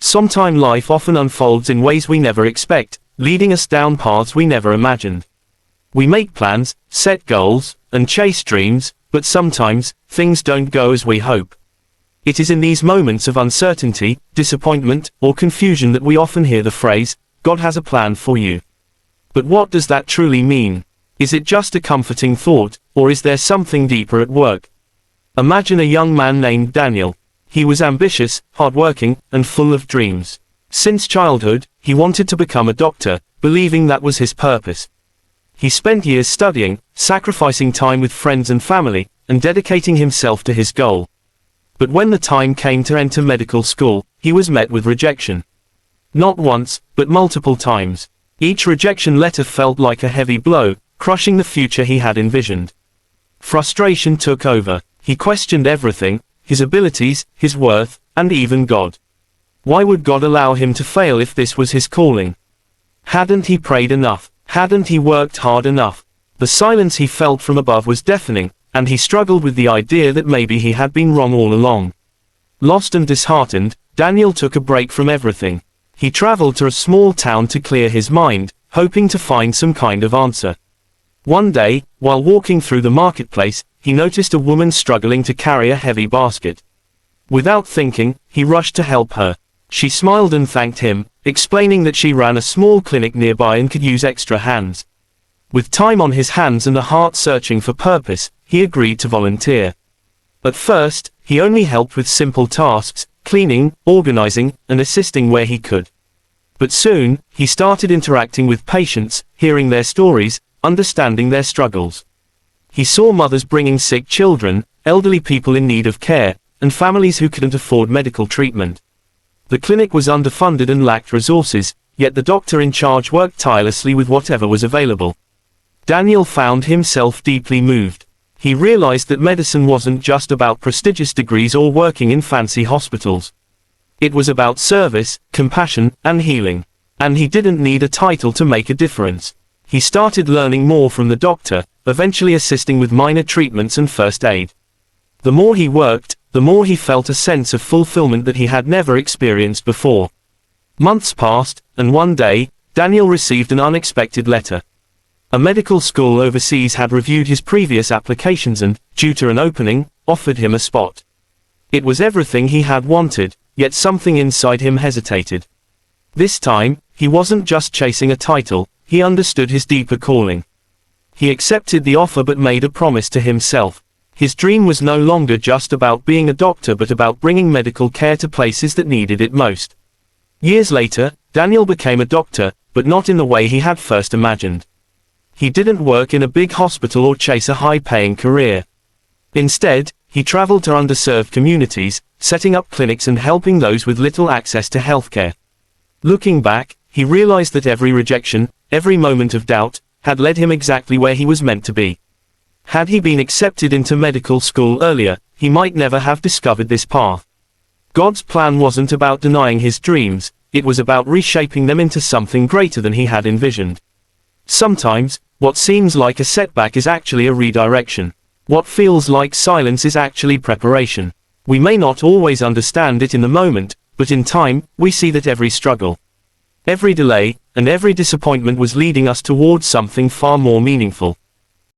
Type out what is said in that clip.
Sometimes life often unfolds in ways we never expect, leading us down paths we never imagined. We make plans, set goals, and chase dreams, but sometimes, things don't go as we hope. It is in these moments of uncertainty, disappointment, or confusion that we often hear the phrase, "God has a plan for you." But what does that truly mean? Is it just a comforting thought, or is there something deeper at work? Imagine a young man named Daniel. He was ambitious, hardworking, and full of dreams. Since childhood, he wanted to become a doctor, believing that was his purpose. He spent years studying, sacrificing time with friends and family, and dedicating himself to his goal. But when the time came to enter medical school, he was met with rejection. Not once, but multiple times. Each rejection letter felt like a heavy blow, crushing the future he had envisioned. Frustration took over. He questioned everything, his abilities, his worth, and even God. Why would God allow him to fail if this was his calling? Hadn't he prayed enough? Hadn't he worked hard enough? The silence he felt from above was deafening, and he struggled with the idea that maybe he had been wrong all along. Lost and disheartened, Daniel took a break from everything. He traveled to a small town to clear his mind, hoping to find some kind of answer. One day, while walking through the marketplace, he noticed a woman struggling to carry a heavy basket. Without thinking, he rushed to help her. She smiled and thanked him, explaining that she ran a small clinic nearby and could use extra hands. With time on his hands and a heart searching for purpose, he agreed to volunteer. At first, he only helped with simple tasks, cleaning, organizing, and assisting where he could. But soon, he started interacting with patients, hearing their stories, understanding their struggles. He saw mothers bringing sick children, elderly people in need of care, and families who couldn't afford medical treatment. The clinic was underfunded and lacked resources, yet the doctor in charge worked tirelessly with whatever was available. Daniel found himself deeply moved. He realized that medicine wasn't just about prestigious degrees or working in fancy hospitals. It was about service, compassion, and healing. And he didn't need a title to make a difference. He started learning more from the doctor, eventually assisting with minor treatments and first aid. The more he worked, the more he felt a sense of fulfillment that he had never experienced before. Months passed, and one day, Daniel received an unexpected letter. A medical school overseas had reviewed his previous applications and, due to an opening, offered him a spot. It was everything he had wanted, yet something inside him hesitated. This time, he wasn't just chasing a title, he understood his deeper calling. He accepted the offer but made a promise to himself. His dream was no longer just about being a doctor but about bringing medical care to places that needed it most. Years later, Daniel became a doctor, but not in the way he had first imagined. He didn't work in a big hospital or chase a high-paying career. Instead, he traveled to underserved communities, setting up clinics and helping those with little access to healthcare. Looking back, he realized that every rejection, every moment of doubt, had led him exactly where he was meant to be. Had he been accepted into medical school earlier, he might never have discovered this path. God's plan wasn't about denying his dreams, it was about reshaping them into something greater than he had envisioned. Sometimes, what seems like a setback is actually a redirection. What feels like silence is actually preparation. We may not always understand it in the moment, but in time, we see that every struggle, every delay, and every disappointment was leading us towards something far more meaningful.